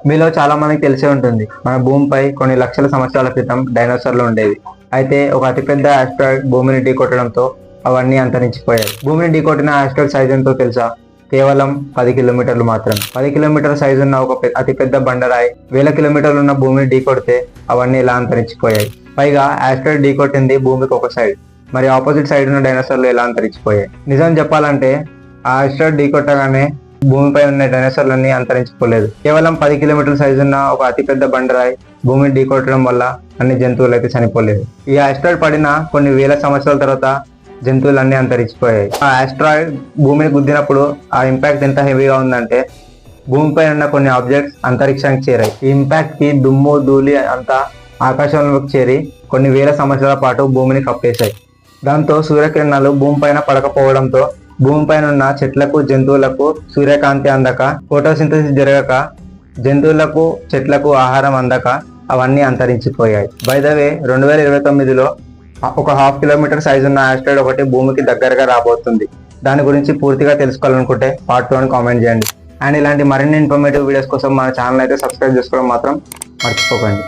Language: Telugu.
మీలో చాలా మందికి తెలిసే ఉంటుంది, మన భూమిపై కొన్ని లక్షల సంవత్సరాల క్రితం డైనోసార్లు ఉండేవి. అయితే ఒక అతిపెద్ద ఆస్ట్రాయిడ్ భూమిని ఢీకొట్టడంతో అవన్నీ అంతరించిపోయాయి. భూమిని ఢీకొట్టిన ఆస్ట్రాయిడ్ సైజు ఎంతో తెలుసా? కేవలం 10 కిలోమీటర్లు మాత్రమే. 10 కిలోమీటర్ల సైజు ఉన్న ఒక అతిపెద్ద బండరాయి 1000 కిలోమీటర్లు ఉన్న భూమిని ఢీకొడితే అవన్నీ ఇలా అంతరించిపోయాయి. పైగా ఆస్ట్రాయిడ్ ఢీకొట్టింది భూమికి ఒక సైడ్, మరి ఆపోజిట్ సైడ్ ఉన్న డైనోసార్లు ఎలా అంతరించిపోయాయి? నిజం చెప్పాలంటే ఆ ఆస్ట్రాయిడ్ ఢీకొట్టగానే భూమిపై ఉన్న డైనోసార్లన్నీ అంతరించిపోలేదు. కేవలం 10 కిలోమీటర్ల సైజు ఉన్న ఒక అతిపెద్ద బండరాయి భూమిని ఢీకొట్టడం వల్ల అన్ని జంతువులు అయితే చనిపోలేదు. ఈ ఆస్ట్రాయిడ్ పడిన కొన్ని వేల సంవత్సరాల తర్వాత జంతువులన్నీ అంతరించిపోయాయి. ఆ ఆస్ట్రాయిడ్ భూమిని గుద్దినప్పుడు ఆ ఇంపాక్ట్ ఎంత హెవీగా ఉందంటే భూమిపై ఉన్న కొన్ని ఆబ్జెక్ట్స్ అంతరిక్షానికి చేరాయి. ఈ ఇంపాక్ట్ కి దుమ్ము ధూళి అంతా ఆకాశంలోకి చేరి కొన్ని వేల సంవత్సరాల పాటు భూమిని కప్పేశాయి. దాంతో సూర్యకిరణాలు భూమిపైన పడకపోవడంతో భూమిపైన ఉన్న చెట్లకు జంతువులకు సూర్యకాంతి అందక, ఫోటోసింథసిస్ జరగక, జంతువులకు చెట్లకు ఆహారం అందక అవన్నీ అంతరించిపోయాయి. బై ద వే 2029లో ఒక 1/2 కిలోమీటర్ సైజు ఉన్న ఆస్ట్రాయిడ్ ఒకటి భూమికి దగ్గరగా రాబోతుంది. దాని గురించి పూర్తిగా తెలుసుకోవాలనుకుంటే పార్ట్ 2 అని కామెంట్ చేయండి. అండ్ ఇలాంటి మరిన్ని ఇన్ఫర్మేటివ్ వీడియోస్ కోసం మన ఛానల్ అయితే సబ్స్క్రైబ్ చేసుకోవడం మాత్రం మర్చిపోకండి.